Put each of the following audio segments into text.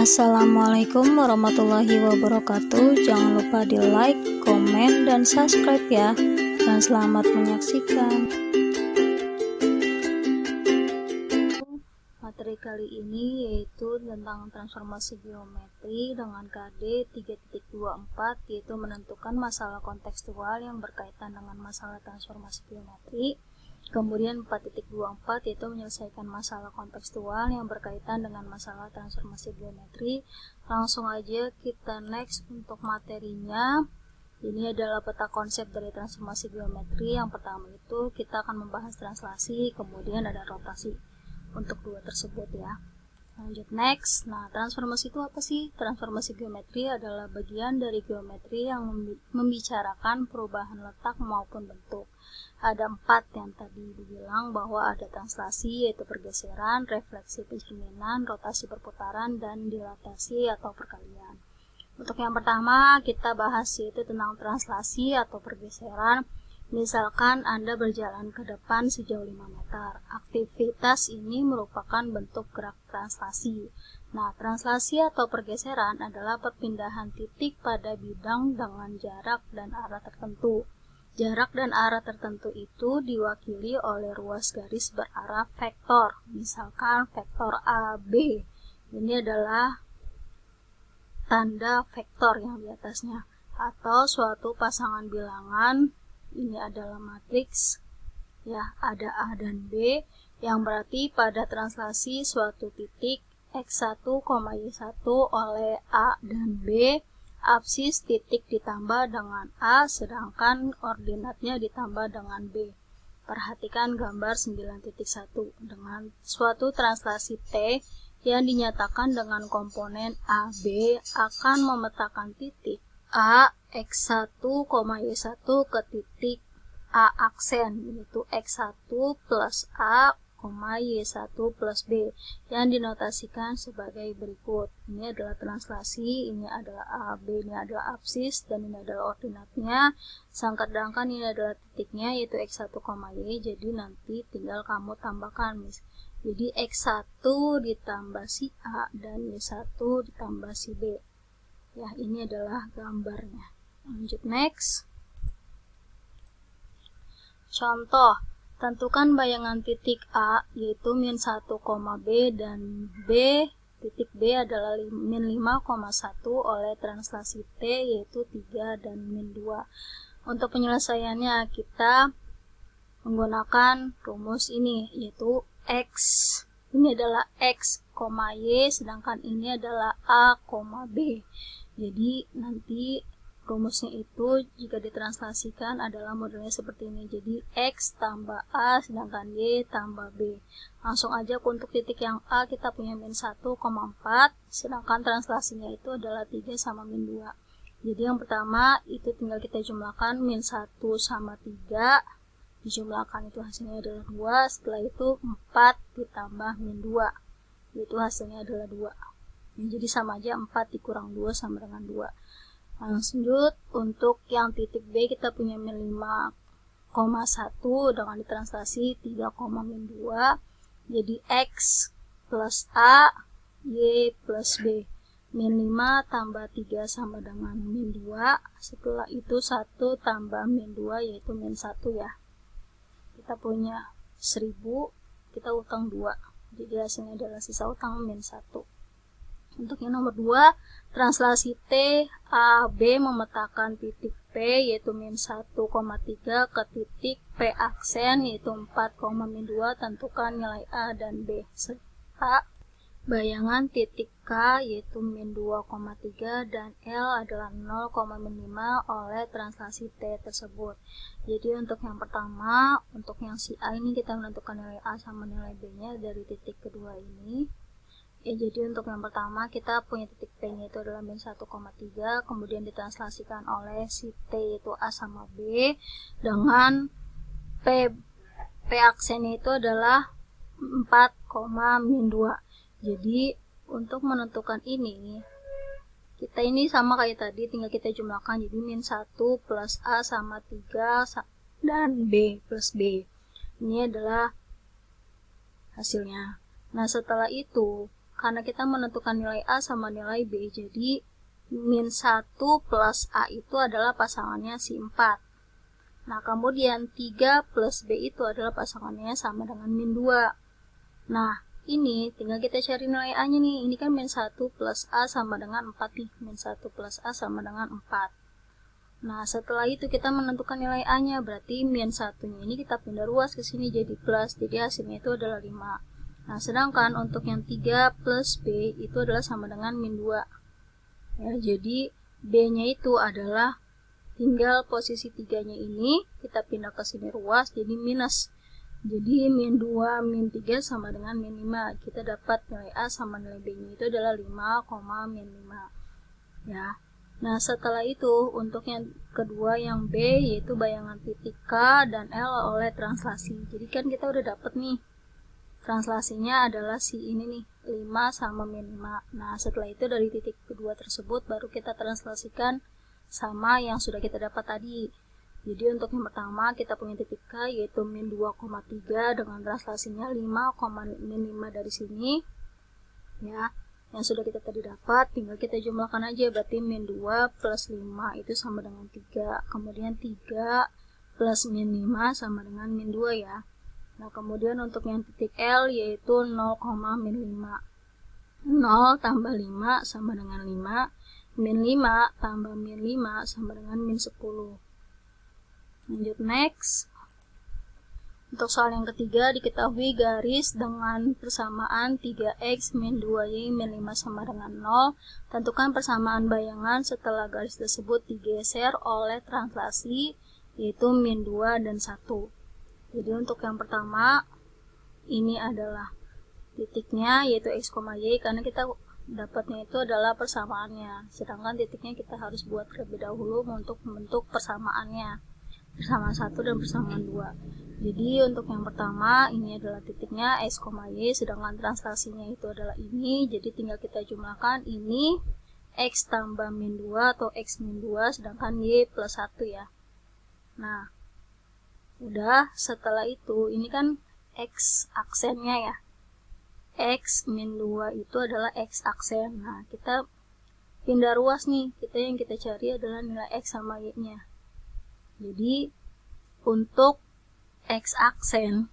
Assalamualaikum warahmatullahi wabarakatuh. Jangan lupa di like, komen, dan subscribe ya. Dan selamat menyaksikan. Materi kali ini yaitu tentang transformasi geometri dengan KD 3.24, yaitu menentukan masalah kontekstual yang berkaitan dengan masalah transformasi geometri. Kemudian 4.24 yaitu menyelesaikan masalah kontekstual yang berkaitan dengan masalah transformasi geometri. Langsung aja kita next untuk materinya. Ini adalah peta konsep dari transformasi geometri. Yang pertama itu kita akan membahas translasi, kemudian ada rotasi untuk dua tersebut ya. Lanjut next. Nah, transformasi itu apa sih? Transformasi geometri adalah bagian dari geometri yang membicarakan perubahan letak maupun bentuk. Ada 4 yang tadi dibilang, bahwa ada translasi yaitu pergeseran, refleksi pencerminan, rotasi perputaran, dan dilatasi atau perkalian. Untuk yang pertama kita bahas yaitu tentang translasi atau pergeseran. Misalkan Anda berjalan ke depan sejauh 5 meter. Aktivitas ini merupakan bentuk gerak translasi. Nah, translasi atau pergeseran adalah perpindahan titik pada bidang dengan jarak dan arah tertentu. Jarak dan arah tertentu itu diwakili oleh ruas garis berarah vektor. Misalkan vektor AB. Ini adalah tanda vektor yang di atasnya. Atau suatu pasangan bilangan. Ini adalah matriks, ya, ada A dan B, yang berarti pada translasi suatu titik X1, Y1 oleh A dan B, absis titik ditambah dengan A, sedangkan ordinatnya ditambah dengan B. Perhatikan gambar 9.1 dengan suatu translasi T yang dinyatakan dengan komponen AB akan memetakan titik A, X1, Y1 ke titik A aksen, yaitu X1 plus A, Y1 plus B, yang dinotasikan sebagai berikut. Ini adalah translasi, ini adalah AB, ini adalah absis, dan ini adalah ordinatnya. Sedangkan ini adalah titiknya, yaitu X1, Y, jadi nanti tinggal kamu tambahkan. Jadi X1 ditambah si A, dan Y1 ditambah si B. Ya, ini adalah gambarnya. Lanjut next. Contoh, tentukan bayangan titik A yaitu min 1, B dan B, titik B adalah min 5,1 oleh translasi T yaitu 3 dan min 2. Untuk penyelesaiannya kita menggunakan rumus ini yaitu X. Ini adalah X, Y, sedangkan ini adalah A, B. Jadi nanti rumusnya itu jika ditranslasikan adalah modelnya seperti ini. Jadi X tambah A sedangkan Y tambah B. Langsung aja untuk titik yang A kita punya min 1,4, sedangkan translasinya itu adalah 3 sama min 2. Jadi yang pertama itu tinggal kita jumlahkan min 1 sama 3. Dijumlahkan itu hasilnya adalah 2. Setelah itu 4 ditambah min 2. Itu hasilnya adalah 2. Jadi sama aja 4 dikurang 2 sama dengan 2. Lanjut untuk yang titik B kita punya min 5,1 dengan ditranslasi 3, min 2. Jadi X plus A, Y plus B. Min 5 tambah 3 sama dengan min 2. Setelah itu 1 tambah min 2 yaitu min 1 ya. Kita punya 1000, kita utang 2. Jadi hasilnya adalah sisa utang min 1. Untuk yang nomor 2, translasi T, A, B memetakan titik P yaitu min 1,3 ke titik P aksen yaitu 4, min 2, tentukan nilai A dan B. Serta bayangan titik K yaitu min 2,3 dan L adalah 0,5 oleh translasi T tersebut. Jadi untuk yang pertama, untuk yang si A ini kita menentukan nilai A sama nilai B-nya dari titik kedua ini. Ya, jadi untuk yang pertama kita punya titik P-nya itu adalah min 1,3, kemudian ditranslasikan oleh si T yaitu A sama B dengan P aksennya itu adalah 4, min 2. Jadi untuk menentukan ini kita ini sama kayak tadi, tinggal kita jumlahkan, jadi min 1 plus A sama 3 dan B plus B. Ini adalah hasilnya. Nah, setelah itu karena kita menentukan nilai A sama nilai B, jadi min 1 plus A itu adalah pasangannya si 4. Nah, kemudian 3 plus B itu adalah pasangannya sama dengan min 2. Nah, ini tinggal kita cari nilai A-nya nih. Ini kan min 1 plus A sama dengan 4 nih. Min 1 plus A sama dengan 4. Nah, setelah itu kita menentukan nilai A-nya. Berarti min 1-nya ini kita pindah ruas ke sini jadi plus. Jadi hasilnya itu adalah 5. Nah, sedangkan untuk yang 3 plus B itu adalah sama dengan min 2. Ya, jadi B-nya itu adalah tinggal posisi 3-nya ini kita pindah ke sini ruas jadi minus. Jadi min 2 min 3 sama dengan min 5. Kita dapat nilai A sama nilai B-nya itu adalah 5, min 5. Ya. Nah, setelah itu untuk yang kedua yang B yaitu bayangan titik K dan L oleh translasi. Jadi kan kita udah dapat nih. Translasinya adalah si ini nih, 5 sama min 5. Nah, setelah itu dari titik kedua tersebut baru kita translasikan sama yang sudah kita dapat tadi. Jadi untuk yang pertama kita punya titik K yaitu min 2,3 dengan translasinya 5, min 5 dari sini. Ya, yang sudah kita tadi dapat tinggal kita jumlahkan aja, berarti min 2 plus 5 itu sama dengan 3. Kemudian 3 plus min 5 sama dengan min 2 ya. Nah, kemudian untuk yang titik L yaitu 0, min 5. 0 tambah 5 sama dengan 5. Min 5 tambah min 5 sama dengan min 10. Lanjut next. Untuk soal yang ketiga diketahui garis dengan persamaan 3x min 2y min 5 sama dengan 0. Tentukan persamaan bayangan setelah garis tersebut digeser oleh translasi yaitu min 2 dan 1. Jadi untuk yang pertama ini adalah titiknya yaitu x, y karena kita dapatnya itu adalah persamaannya, sedangkan titiknya kita harus buat terlebih dahulu untuk membentuk persamaannya, persamaan 1 dan persamaan 2. Jadi untuk yang pertama ini adalah titiknya x, y, sedangkan translasinya itu adalah ini, jadi tinggal kita jumlahkan ini x tambah min 2 atau x min 2 sedangkan y plus 1 ya. Nah, udah, setelah itu ini kan x aksennya ya, x min 2 itu adalah x aksen. Nah, kita pindah ruas nih, yang kita cari adalah nilai x sama y nya. Jadi untuk x aksen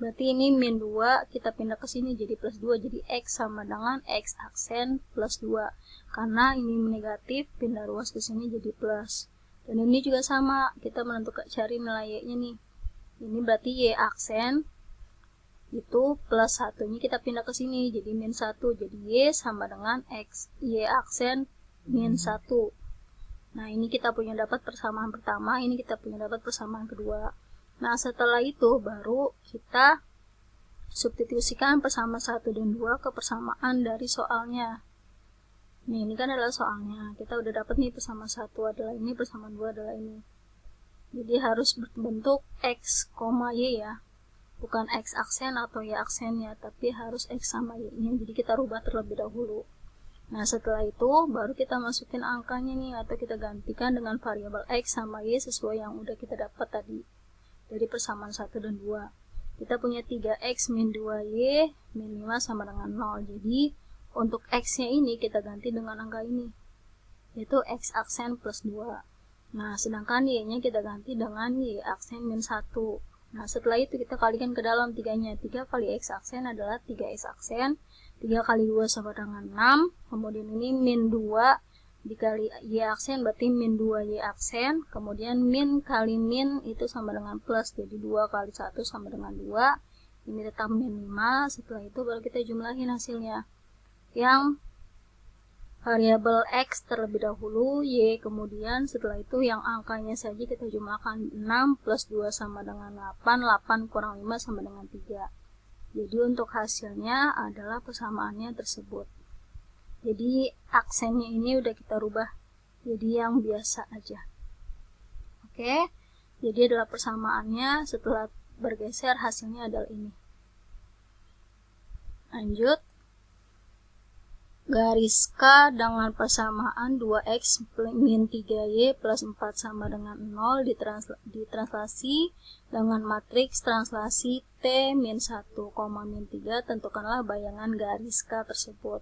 berarti ini min 2 kita pindah ke sini jadi plus 2, jadi x sama dengan x aksen plus 2. Karena ini negatif pindah ruas ke sini jadi plus. Dan ini juga sama, kita menentukan cari nilai y nya nih. Ini berarti y aksen itu plus 1-nya kita pindah ke sini jadi min 1, jadi y sama dengan x, y aksen min 1. Nah, ini kita punya dapat persamaan pertama, ini kita punya dapat persamaan kedua. Nah, setelah itu baru kita substitusikan persamaan 1 dan 2 ke persamaan dari soalnya. Nih, ini kan adalah soalnya, kita udah dapat nih persamaan 1 adalah ini, persamaan 2 adalah ini. Jadi harus berbentuk x, y ya, bukan x aksen atau y aksennya, tapi harus x sama y nya, jadi kita rubah terlebih dahulu. Nah, setelah itu baru kita masukin angkanya nih, atau kita gantikan dengan variabel x sama y sesuai yang udah kita dapat tadi dari persamaan 1 dan 2. Kita punya 3x min 2y min 5 sama dengan 0. Jadi untuk x nya ini kita ganti dengan angka ini, yaitu x aksen plus 2. Nah, sedangkan y nya kita ganti dengan y aksen min 1. Nah, setelah itu kita kalikan ke dalam 3-nya. 3 kali x aksen adalah 3x aksen. 3 kali 2 sama dengan 6. Kemudian ini min 2 dikali y aksen berarti min 2y aksen. Kemudian min kali min itu sama dengan plus. Jadi 2 kali 1 sama dengan 2. Ini tetap min 5. Setelah itu baru kita jumlahin hasilnya. Yang variabel x terlebih dahulu, y kemudian setelah itu yang angkanya saja kita jumlahkan 6 plus 2 sama dengan 8, 8 kurang 5 sama dengan 3. Jadi untuk hasilnya adalah persamaannya tersebut. Jadi aksennya ini udah kita rubah jadi yang biasa aja. Oke, jadi adalah persamaannya setelah bergeser hasilnya adalah ini. Lanjut. garis K dengan persamaan 2x min 3y plus 4 sama dengan 0 ditranslasi dengan matriks translasi T min 1, min 3, tentukanlah bayangan garis K tersebut.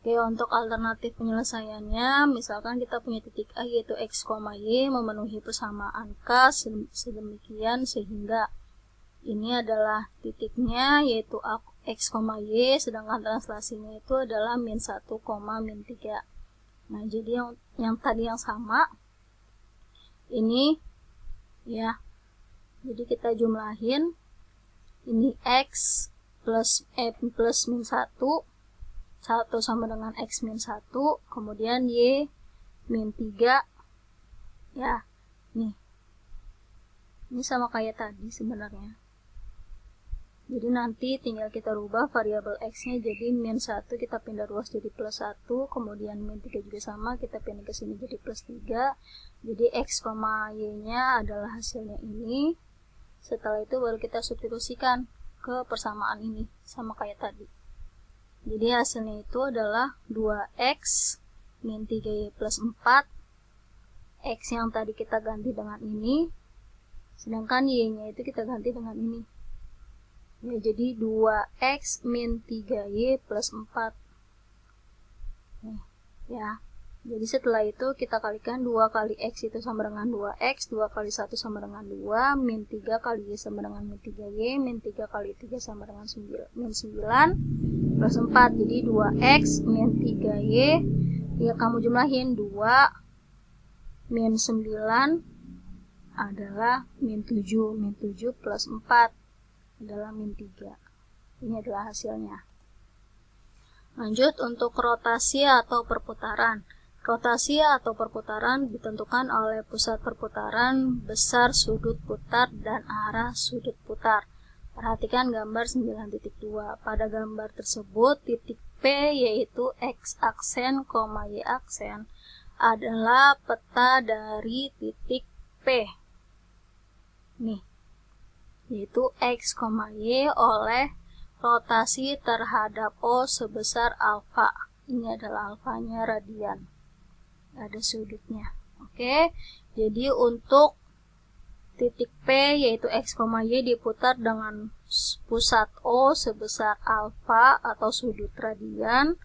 Oke, untuk alternatif penyelesaiannya, misalkan kita punya titik A yaitu x, y memenuhi persamaan K sedemikian sehingga ini adalah titiknya yaitu x, y, sedangkan translasinya itu adalah min 1, min 3. Nah, jadi yang tadi yang sama ini ya. Jadi kita jumlahin ini x plus min 1 sama dengan x min 1, kemudian y min 3 ya. Nih. Ini sama kayak tadi sebenarnya. Jadi nanti tinggal kita rubah variabel x-nya jadi min 1 kita pindah ruas jadi plus 1, kemudian min 3 juga sama, kita pindah ke sini jadi plus 3. Jadi x, y-nya adalah hasilnya ini. Setelah itu baru kita substitusikan ke persamaan ini sama kayak tadi. Jadi hasilnya itu adalah 2x min 3y plus 4. X yang tadi kita ganti dengan ini, sedangkan y-nya itu kita ganti dengan ini. Ya, jadi 2x min 3y plus 4. Nih, ya. Jadi setelah itu kita kalikan 2 kali x itu sama dengan 2x, 2 kali 1 sama dengan 2, min 3 kali y sama dengan min 3y, min 3 kali 3 sama dengan min 9, plus 4. Jadi 2x min 3y, ya kamu jumlahin 2 min 9 adalah min 7, min 7 plus 4 adalah min 3. Ini adalah hasilnya. Lanjut untuk rotasi atau perputaran. Rotasi atau perputaran ditentukan oleh pusat perputaran, besar sudut putar, dan arah sudut putar. Perhatikan gambar 9.2. Pada gambar tersebut, titik P yaitu x aksen, y aksen adalah peta dari titik P. Nih, yaitu x, y oleh rotasi terhadap O sebesar alfa. Ini adalah alfanya radian. Ada sudutnya. Oke, jadi untuk titik P yaitu x, y diputar dengan pusat O sebesar alfa atau sudut radian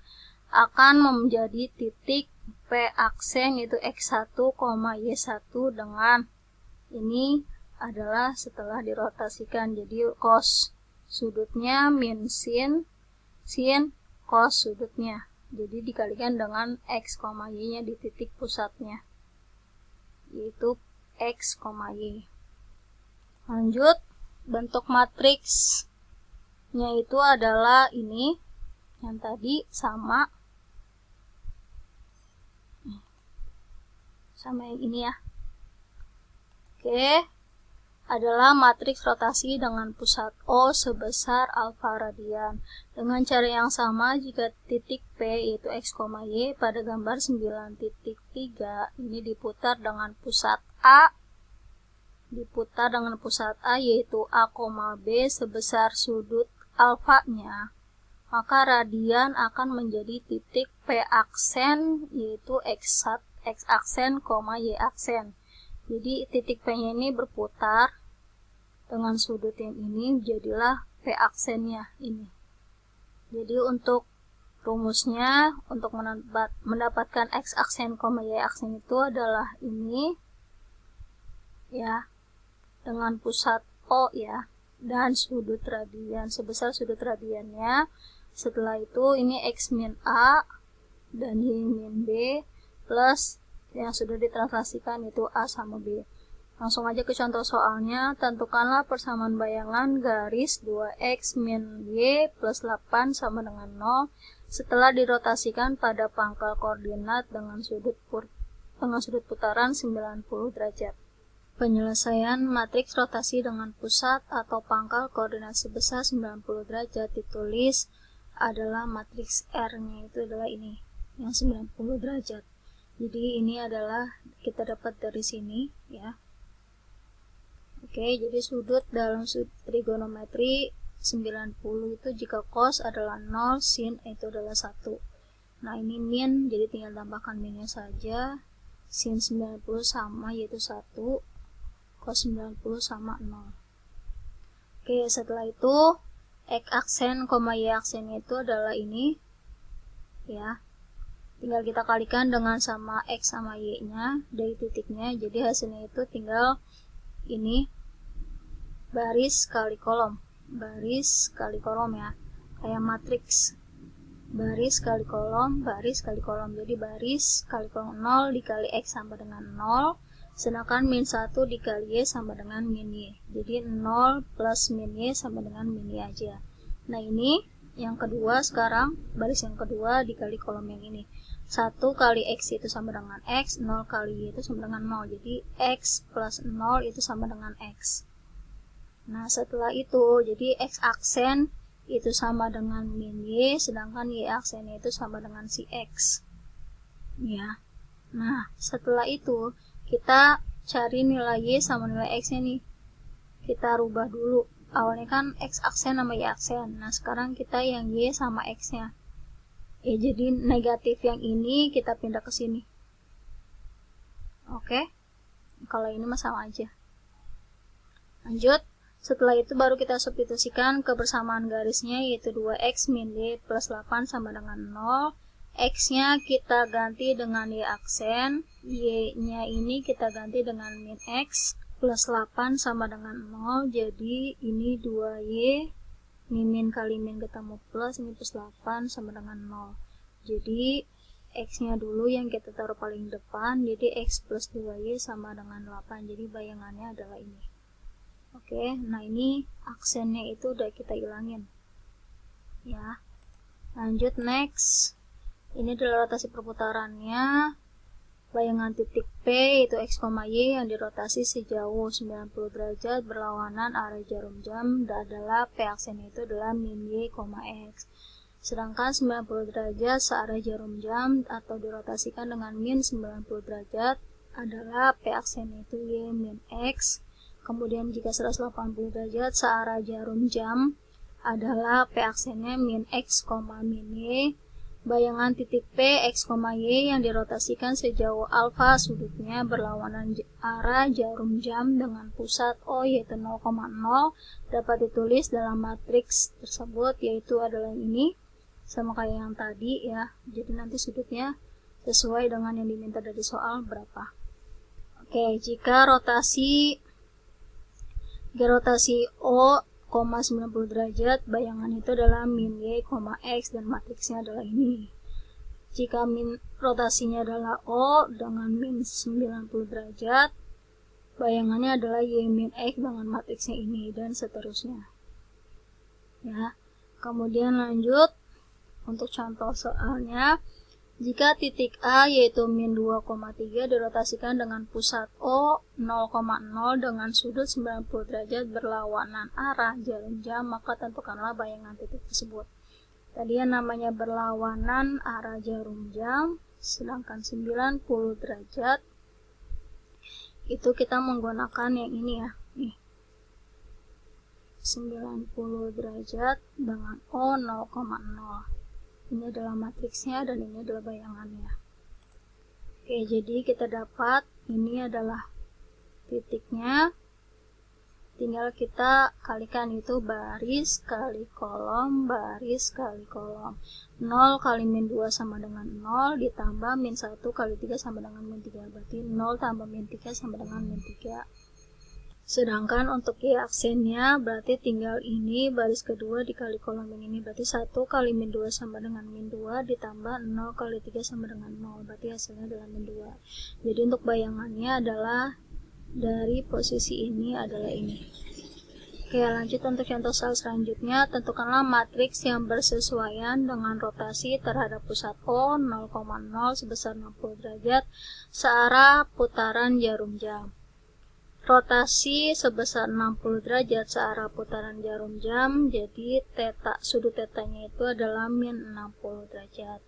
akan menjadi titik P aksen yaitu x1, y1 dengan ini adalah setelah dirotasikan. Jadi cos sudutnya min sin cos sudutnya. Jadi dikalikan dengan x, y-nya di titik pusatnya, yaitu x, y. Lanjut, bentuk matriksnya itu adalah ini, yang tadi sama yang ini ya. Oke, adalah matriks rotasi dengan pusat O sebesar alfa radian. Dengan cara yang sama, jika titik P yaitu x, y pada gambar 9.3 ini diputar dengan pusat A, yaitu A, B sebesar sudut alfanya, maka radian akan menjadi titik P aksen yaitu x aksen, y aksen. Jadi titik P-nya ini berputar dengan sudut yang ini, jadilah P aksennya ini. Jadi untuk rumusnya, untuk mendapatkan x aksen, y aksen itu adalah ini ya, dengan pusat O ya, dan sudut radian sebesar sudut radiannya. Setelah itu ini x min A dan y min B plus yang sudah ditranslasikan itu A sama B. Langsung aja ke contoh soalnya. Tentukanlah persamaan bayangan garis 2x min y plus 8 sama dengan 0 setelah dirotasikan pada pangkal koordinat dengan sudut putaran 90 derajat. Penyelesaian matriks rotasi dengan pusat atau pangkal koordinat sebesar 90 derajat ditulis adalah matriks R-nya itu adalah ini, yang 90 derajat. Jadi ini adalah kita dapat dari sini ya. Oke, jadi sudut dalam trigonometri 90 itu jika cos adalah 0, sin itu adalah 1. Nah ini min, jadi tinggal tambahkan minnya saja. Sin 90 sama yaitu 1, cos 90 sama 0. Oke, setelah itu X aksen, Y aksen itu adalah ini ya. Tinggal kita kalikan dengan sama X sama Y nya dari titiknya, jadi hasilnya itu tinggal ini baris kali kolom ya, kayak matriks, baris kali kolom, jadi baris kali kolom 0 dikali X sama dengan 0, sedangkan min 1 dikali Y sama dengan min Y, jadi 0 plus min Y sama dengan min Y aja. Nah ini yang kedua, sekarang baris yang kedua dikali kolom yang ini, 1 kali X itu sama dengan X, 0 kali Y itu sama dengan 0, jadi X plus 0 itu sama dengan X. Nah setelah itu, jadi X aksen itu sama dengan min Y, sedangkan Y aksennya itu sama dengan si X ya. Nah setelah itu kita cari nilai Y sama nilai X nya nih, kita rubah dulu. Awalnya kan X aksen sama Y aksen, nah sekarang kita yang Y sama X nya ya, jadi negatif yang ini kita pindah ke sini. Oke, kalau ini mah sama aja. Lanjut, setelah itu baru kita substitusikan kebersamaan garisnya, yaitu 2X min Y plus 8 sama dengan 0. X nya kita ganti dengan Y aksen, Y nya ini kita ganti dengan min X plus 8 sama dengan 0, jadi ini 2Y, ini min kali min ketemu plus, ini plus 8 sama dengan 0. Jadi X nya dulu yang kita taruh paling depan, jadi X plus 2Y sama dengan 8, jadi bayangannya adalah ini. Oke, nah ini aksennya itu udah kita hilangin ya. Lanjut, next, ini adalah rotasi perputarannya. Bayangan titik P itu X, Y yang dirotasi sejauh 90 derajat berlawanan arah jarum jam adalah P aksennya itu adalah min Y, X. Sedangkan 90 derajat searah jarum jam atau dirotasikan dengan min 90 derajat adalah P aksennya itu Y min X. Kemudian jika 180 derajat searah jarum jam adalah P aksennya min X, min Y. Bayangan titik P, X, Y yang dirotasikan sejauh alfa sudutnya berlawanan arah jarum jam dengan pusat O yaitu 0,0 dapat ditulis dalam matriks tersebut, yaitu adalah ini, sama kayak yang tadi ya. Jadi nanti sudutnya sesuai dengan yang diminta dari soal berapa. Oke, jika rotasi O, 90 derajat, bayangan itu adalah min Y, X dan matriksnya adalah ini. Jika rotasinya adalah O dengan min 90 derajat, bayangannya adalah Y min X dengan matriksnya ini, dan seterusnya ya. Kemudian lanjut untuk contoh soalnya. Jika titik A yaitu min 2,3 dirotasikan dengan pusat O 0,0 dengan sudut 90 derajat berlawanan arah jarum jam, maka tentukanlah bayangan titik tersebut. Tadi yang namanya berlawanan arah jarum jam, sedangkan 90 derajat itu kita menggunakan yang ini ya, nih 90 derajat dengan O 0,0. Ini adalah matriksnya dan ini adalah bayangannya. Oke, jadi kita dapat ini adalah titiknya. Tinggal kita kalikan, itu baris kali kolom, baris kali kolom. 0 kali min 2 sama dengan 0, ditambah min 1 kali 3 sama dengan min 3. Berarti 0 tambah min 3 sama dengan min 3. Sedangkan untuk Y aksennya berarti tinggal ini baris kedua dikali kolom yang ini, berarti 1 kali min 2 sama dengan min 2 ditambah 0 kali 3 sama dengan 0, berarti hasilnya adalah min 2. Jadi untuk bayangannya adalah dari posisi ini adalah ini. Oke, lanjut untuk contoh soal selanjutnya. Tentukanlah matriks yang bersesuaian dengan rotasi terhadap pusat O 0,0 sebesar 60 derajat searah putaran jarum jam. Rotasi sebesar 60 derajat searah putaran jarum jam, jadi sudut tetanya itu adalah min 60 derajat.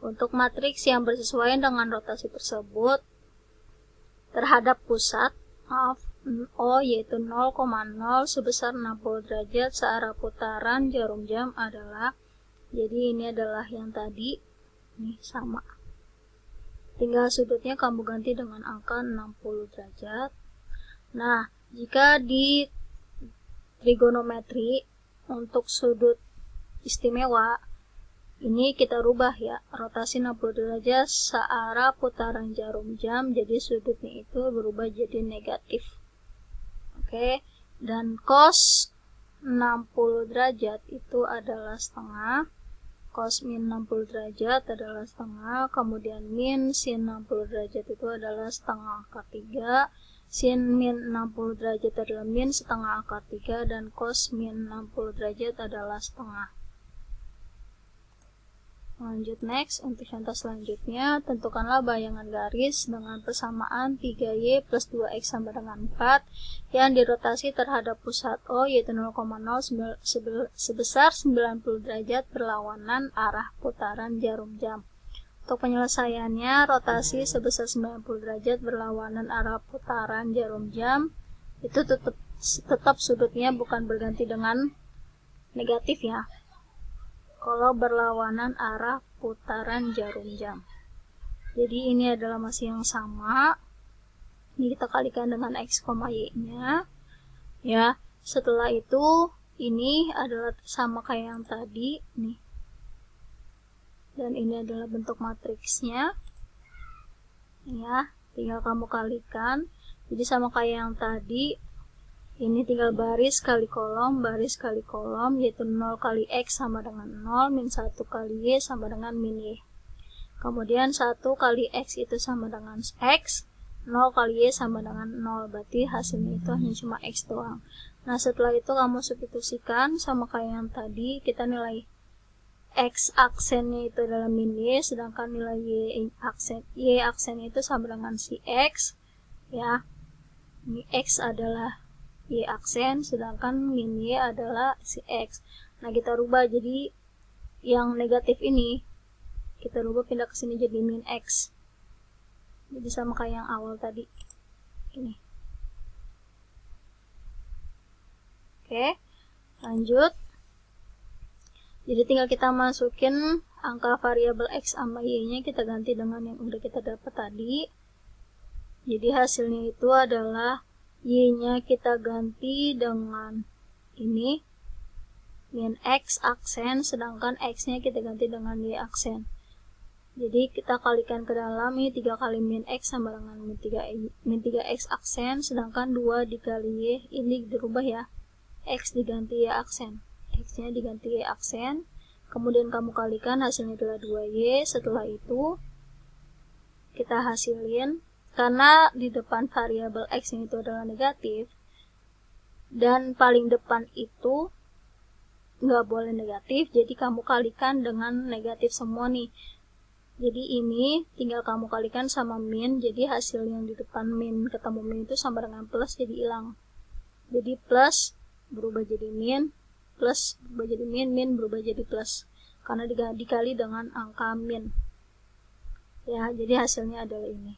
Untuk matriks yang bersesuaian dengan rotasi tersebut terhadap pusat O yaitu 0,0 sebesar 60 derajat searah putaran jarum jam adalah, jadi ini adalah yang tadi Nih sama. Tinggal sudutnya kamu ganti dengan angka 60 derajat. Nah, jika di trigonometri untuk sudut istimewa ini kita rubah ya, rotasi 60 derajat searah putaran jarum jam, jadi sudutnya itu berubah jadi negatif. Oke, dan cos 60 derajat itu adalah setengah, cos min 60 derajat adalah setengah, kemudian min sin 60 derajat itu adalah setengah akar 3, sin min 60 derajat adalah min setengah akar 3, dan cos min 60 derajat adalah setengah. Lanjut next, untuk contoh selanjutnya, tentukanlah bayangan garis dengan persamaan 3y plus 2x sama dengan 4 yang dirotasi terhadap pusat O yaitu 0,0 sebesar 90 derajat berlawanan arah putaran jarum jam. Untuk penyelesaiannya, rotasi sebesar 90 derajat berlawanan arah putaran jarum jam itu tetap sudutnya bukan berganti dengan negatif ya, kalau berlawanan arah putaran jarum jam. Jadi ini adalah masih yang sama. Ini kita kalikan dengan x, y nya ya. Setelah itu ini adalah sama kayak yang tadi nih, dan ini adalah bentuk matriksnya ya, tinggal kamu kalikan. Jadi sama kayak yang tadi, ini tinggal baris kali kolom, yaitu 0 kali x sama dengan 0, min 1 kali y sama dengan min y. Kemudian 1 kali x itu sama dengan x, 0 kali y sama dengan 0, berarti hasilnya itu hanya cuma x doang. Nah, setelah itu kamu substitusikan sama kayak yang tadi, kita nilai x aksennya itu adalah min y, sedangkan nilai y aksennya itu sama dengan si x, ya. Ini x adalah y aksen, sedangkan min y adalah si x. Nah, kita rubah jadi yang negatif ini, kita rubah pindah ke sini jadi min x. Jadi sama kayak yang awal tadi. Ini. Oke, lanjut. Jadi tinggal kita masukin angka variabel x sama y-nya, kita ganti dengan yang udah kita dapat tadi. Jadi hasilnya itu adalah y-nya kita ganti dengan ini min x aksen, sedangkan x-nya kita ganti dengan y aksen. Jadi kita kalikan ke dalam, ini 3 kali min x sama dengan min 3x aksen, sedangkan 2 dikali y, ini dirubah ya, x diganti y aksen, x-nya diganti y aksen, kemudian kamu kalikan, hasilnya adalah 2y. Setelah itu kita hasilin, karena di depan variabel x itu adalah negatif, dan paling depan itu nggak boleh negatif, jadi kamu kalikan dengan negatif semua nih. Jadi ini tinggal kamu kalikan sama min, jadi hasil yang di depan min ketemu min itu sama dengan plus, jadi hilang. Jadi plus berubah jadi min, plus berubah jadi min, min berubah jadi plus, karena dikali dengan angka min. Ya, jadi hasilnya adalah ini.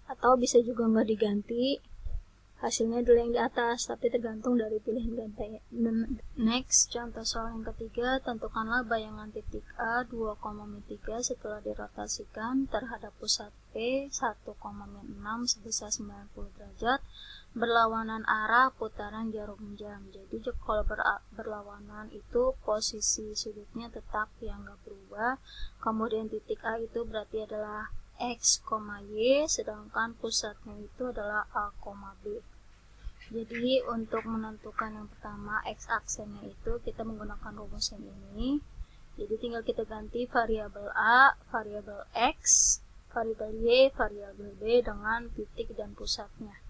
Atau bisa juga nggak diganti, hasilnya adalah yang di atas, tapi tergantung dari pilihan ganti. Next, contoh soal yang ketiga, tentukanlah bayangan titik A 2,3 setelah dirotasikan terhadap pusat P 1,6 sebesar 90 derajat berlawanan arah putaran jarum jam. Jadi kalau berlawanan itu posisi sudutnya tetap yang nggak berubah. Kemudian titik A itu berarti adalah x, y, sedangkan pusatnya itu adalah A, B. Jadi untuk menentukan yang pertama x aksennya itu kita menggunakan rumus yang ini. Jadi tinggal kita ganti variabel A, variabel x, variabel y, variabel b dengan titik dan pusatnya.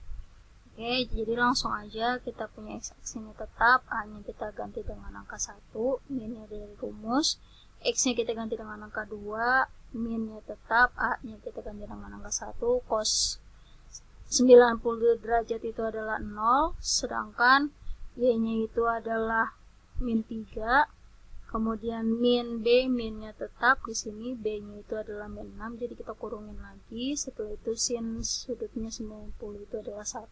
Oke, jadi langsung aja kita punya x aksennya tetap, A-nya kita ganti dengan angka 1, ini dari rumus. X-nya kita ganti dengan angka 2, min-nya tetap, A-nya kita ganti dengan angka 1, cos 90 derajat itu adalah 0, sedangkan y-nya itu adalah min 3, kemudian min b, min-nya tetap, di sini b-nya itu adalah min 6, jadi kita kurungin lagi. Setelah itu sin sudutnya 90 itu adalah 1,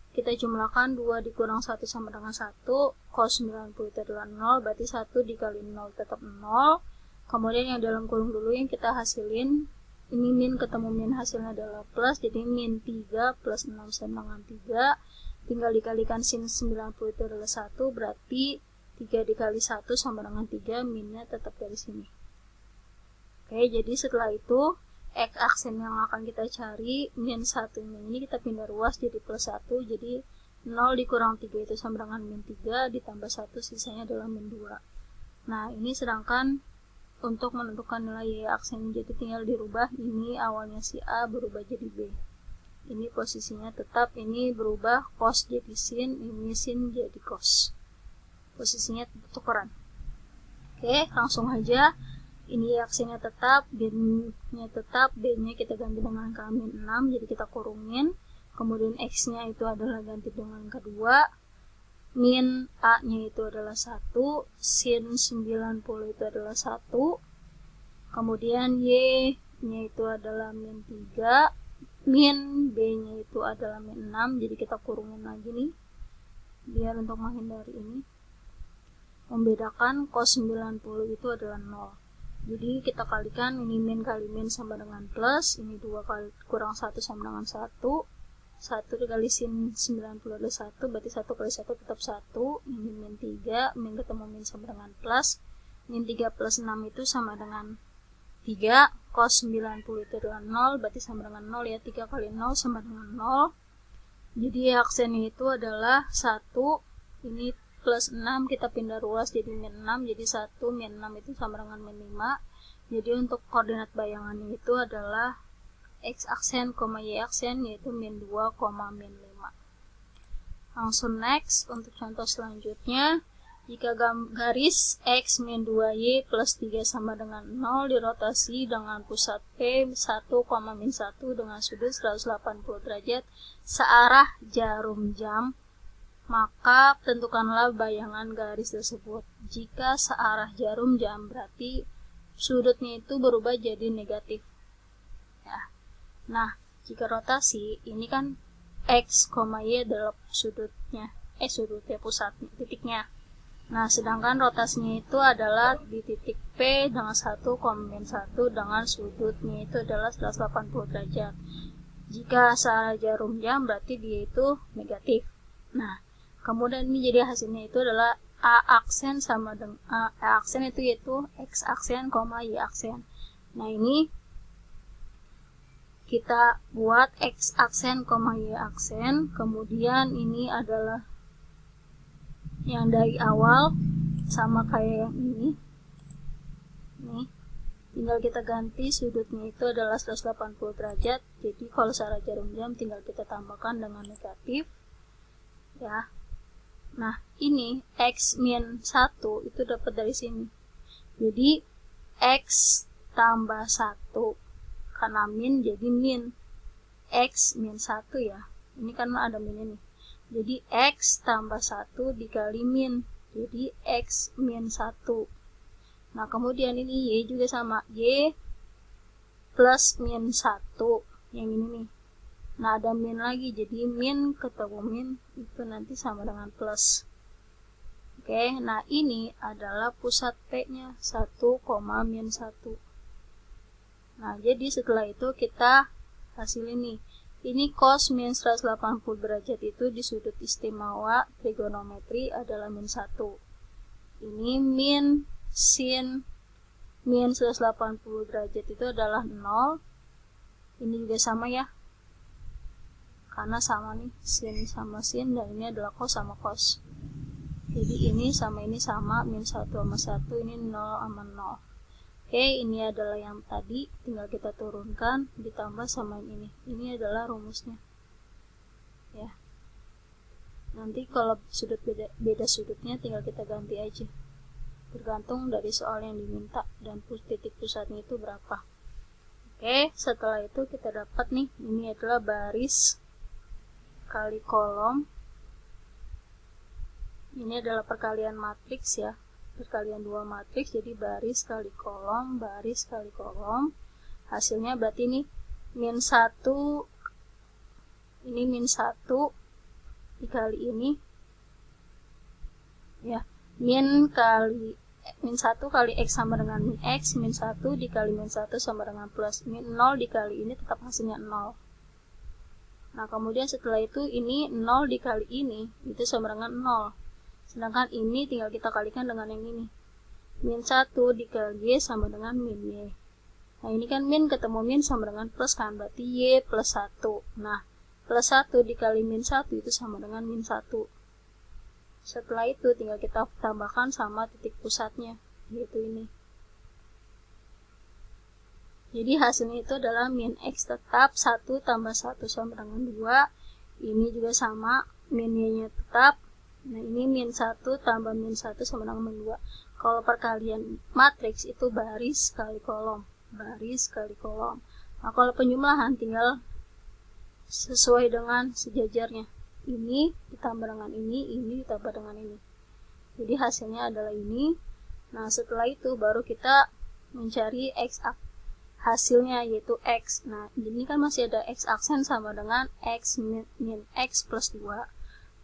kita jumlahkan 2 dikurang 1 sama dengan 1, cos 90 itu adalah 0, berarti 1 dikali 0 tetap 0. Kemudian yang dalam kurung dulu yang kita hasilin, ini min ketemu min hasilnya adalah plus, jadi min 3 plus 6 sama dengan 3, tinggal dikalikan sin 90 itu adalah 1, berarti 3 dikali 1 sama dengan 3, minnya tetap dari sini. Oke, jadi setelah itu X aksen yang akan kita cari, min 1 ini kita pindah ruas jadi plus 1, jadi 0 dikurang 3 itu sama dengan min 3, ditambah 1 sisanya adalah min 2. Nah, ini sedangkan untuk menentukan nilai Y aksen, jadi tinggal dirubah, ini awalnya si A berubah jadi B. Ini posisinya tetap, ini berubah, cos jadi sin, ini sin jadi cos. Posisinya tukeran. Oke, langsung aja. Ini aksennya tetap, B-nya tetap, B-nya kita ganti dengan K-6, jadi kita kurungin. Kemudian X-nya itu adalah ganti dengan K2. Min A-nya itu adalah 1, sin 90 itu adalah 1. Kemudian Y-nya itu adalah min 3, min B-nya itu adalah min 6, jadi kita kurungin lagi nih. Biar untuk menghindari ini. Membedakan cos 90 itu adalah 0. Jadi kita kalikan, ini min kali min sama dengan plus, ini 2 kali kurang 1 sama dengan 1, 1 dikali sin 90 adalah 1, berarti 1 kali 1 tetap 1, ini min 3, min ketemu min sama dengan plus, min 3 plus 6 itu sama dengan 3, cos 90 itu adalah 0, berarti sama dengan 0 ya, 3 kali 0 sama dengan 0, jadi aksennya itu adalah 1, ini plus 6, kita pindah ruas jadi min 6, jadi 1 min 6 itu sama dengan min 5. Jadi untuk koordinat bayangannya itu adalah X aksen, Y aksen, yaitu min 2, min 5. Langsung next, untuk contoh selanjutnya, jika garis X min 2Y plus 3 sama dengan 0 dirotasi dengan pusat P 1, min 1 dengan sudut 180 derajat searah jarum jam, maka tentukanlah bayangan garis tersebut. Jika searah jarum jam, berarti sudutnya itu berubah jadi negatif. Ya. Nah, jika rotasi, ini kan X, Y adalah sudutnya, pusatnya, titiknya. Nah, sedangkan rotasinya itu adalah di titik P dengan 1, min 1 dengan sudutnya itu adalah 180 derajat. Jika searah jarum jam, berarti dia itu negatif. Nah, kemudian ini jadi hasilnya itu adalah A aksen sama dengan A aksen itu yaitu X aksen, Y aksen. Nah, ini kita buat X aksen, Y aksen, kemudian ini adalah yang dari awal sama kayak yang ini. Nih, tinggal kita ganti sudutnya itu adalah 180 derajat. Jadi kalau searah jarum jam tinggal kita tambahkan dengan negatif. Ya. Nah, ini X min 1 itu dapat dari sini. Jadi, X tambah 1. Karena min, jadi min. X min 1 ya. Ini kan ada min ini. Jadi, X tambah 1 dikali min. Jadi, X min 1. Nah, kemudian ini Y juga sama. Y plus min 1. Yang ini nih. Nah, ada min lagi, jadi min ketemu min itu nanti sama dengan plus. Oke, nah ini adalah pusat P-nya 1, min 1. Nah, jadi setelah itu kita hasilin nih. Ini cos min 180 derajat itu di sudut istimewa trigonometri adalah min 1. Ini min sin min 180 derajat itu adalah 0. Ini juga sama ya. Karena sama nih, sin sama sin, dan ini adalah cos sama cos. Jadi ini sama, min 1 sama 1, ini 0 sama 0. Oke, ini adalah yang tadi, tinggal kita turunkan, ditambah sama yang ini. Ini adalah rumusnya. Ya. Nanti kalau sudut beda sudutnya, tinggal kita ganti aja. Tergantung dari soal yang diminta, dan titik pusatnya itu berapa. Oke, setelah itu kita dapat nih, ini adalah baris kali kolom. Ini adalah perkalian matriks ya, perkalian 2 matriks, jadi baris kali kolom, baris kali kolom. Hasilnya berarti ini min 1, ini min 1, dikali ini ya, min 1 kali X sama dengan min X, min 1 dikali min 1 sama dengan plus min 0 dikali ini tetap hasilnya 0. Nah, kemudian setelah itu ini 0 dikali ini itu sama dengan 0. Sedangkan ini tinggal kita kalikan dengan yang ini. Min 1 dikali Y sama dengan min Y. Nah, ini kan min ketemu min sama dengan plus kan, berarti Y plus 1. Nah, plus 1 dikali min 1 itu sama dengan min 1. Setelah itu tinggal kita tambahkan sama titik pusatnya, yaitu ini. Jadi hasilnya itu adalah min X tetap 1 tambah 1 sama dengan 2. Ini juga sama, min Y-nya tetap. Nah, ini min 1 tambah min 1 sama dengan min 2. Kalau perkalian matriks itu baris kali kolom. Baris kali kolom. Nah, kalau penjumlahan tinggal sesuai dengan sejajarnya. Ini ditambah dengan ini ditambah dengan ini. Jadi hasilnya adalah ini. Nah, setelah itu baru kita mencari X hasilnya, yaitu X. Nah, ini kan masih ada X aksen sama dengan X min X plus 2.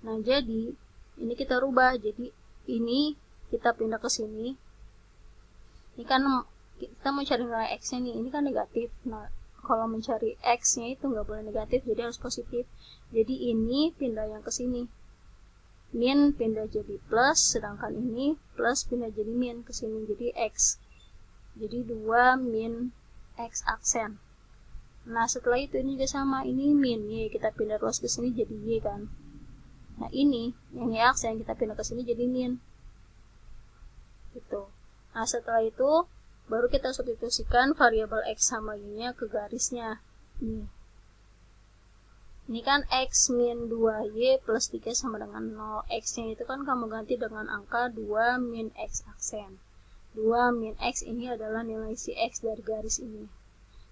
Nah, jadi ini kita rubah. Jadi ini kita pindah ke sini. Ini kan kita mencari nilai X-nya nih. Ini kan negatif. Nah, kalau mencari X-nya itu nggak boleh negatif, jadi harus positif. Jadi ini pindah yang ke sini. Min pindah jadi plus, sedangkan ini plus pindah jadi min ke sini, jadi X. Jadi 2 min X aksen. Nah, setelah itu ini juga sama, ini min Y, kita pindah ruas ke sini jadi Y kan. Nah, ini yang Y aksen kita pindah ke sini jadi min. Gitu. Nah, setelah itu baru kita substitusikan variabel X sama Y-nya ke garisnya. Ini kan X min 2Y plus 3 sama dengan 0. X-nya itu kan kamu ganti dengan angka 2 min X aksen. 2 min X ini adalah nilai si X dari garis ini.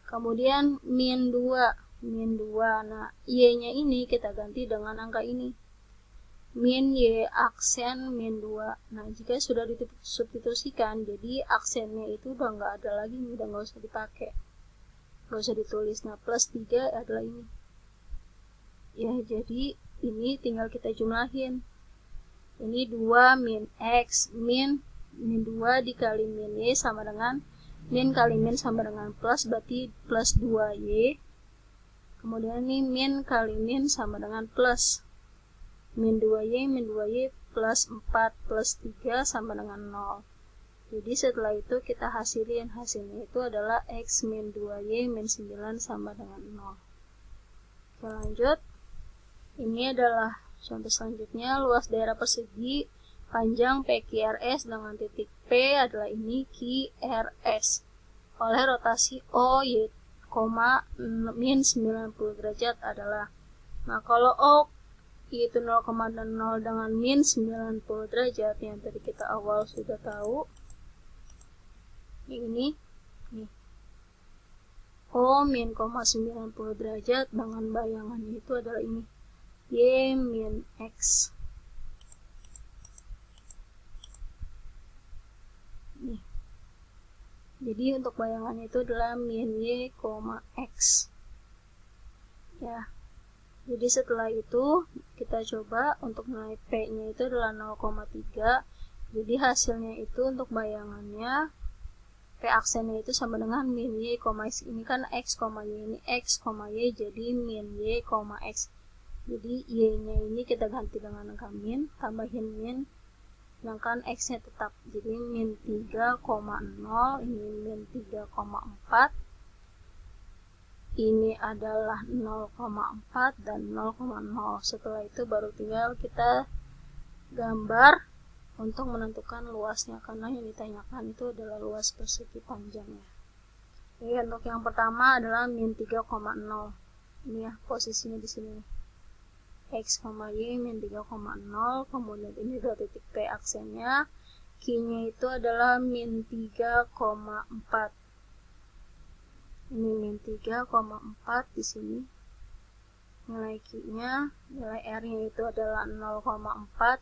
Kemudian min 2. Nah, Y-nya ini kita ganti dengan angka ini. Min Y aksen min 2. Nah, jika sudah disubstitusikan, jadi aksennya itu udah nggak ada lagi, udah nggak usah dipakai, nggak usah ditulis. Nah, plus 3 adalah ini. Ya, jadi ini tinggal kita jumlahin. Ini 2 min X min 2 dikali min Y sama dengan min kali min sama dengan plus, berarti plus 2Y. Kemudian ini min kali min sama dengan plus min 2Y plus 4 plus 3 sama dengan 0. Jadi setelah itu kita hasilnya itu adalah X min 2Y min 9 sama dengan 0. Oke, lanjut. Ini adalah contoh selanjutnya. Luas daerah persegi panjang PQRS dengan titik P adalah ini QRS oleh rotasi O y, min 90 derajat adalah. Nah, kalau O yaitu 0,0 dengan min 90 derajat yang tadi kita awal sudah tahu. Ini nih. O min 90 derajat dengan bayangannya itu adalah ini. Y min X. Nih. Jadi untuk bayangannya itu adalah min Y, X. Ya. Jadi setelah itu kita coba untuk nilai P-nya itu adalah 0,3. Jadi hasilnya itu untuk bayangannya P aksennya itu sama dengan min Y, X. Ini kan X, Y, ini X, Y, jadi min Y, X. Jadi Y-nya ini kita ganti dengan angka min, tambahin min, sedangkan X-nya tetap. Jadi min 3,0, ini min 3,4. Ini adalah 0,4 dan 0,0. Setelah itu baru tinggal kita gambar untuk menentukan luasnya, karena yang ditanyakan itu adalah luas persegi panjangnya. Oke, untuk yang pertama adalah min 3,0. Ini ya posisinya di sini. X, Y min 3,0. Kemudian ini adalah titik P aksennya. Q-nya itu adalah min 3,4. Ini min 3,4 di sini. Nilai Q-nya, nilai R-nya itu adalah 0,4.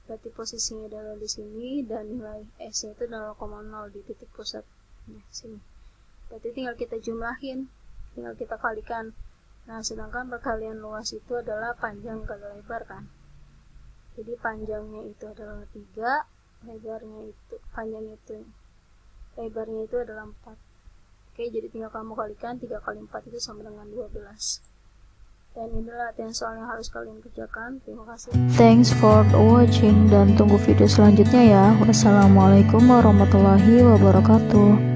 Berarti posisinya adalah di sini, dan nilai S-nya itu 0,0 di titik pusat. Nah, sini. Berarti tinggal kita jumlahin, tinggal kita kalikan. Nah, sedangkan perkalian luas itu adalah panjang kali lebar kan. Jadi panjangnya itu adalah 3, lebarnya itu adalah 4. Oke, jadi tinggal kamu kalikan, 3 kali 4 itu sama dengan 12. Dan inilah latihan soal yang harus kalian kerjakan. Terima kasih. Thanks for watching dan tunggu video selanjutnya ya. Wassalamualaikum warahmatullahi wabarakatuh.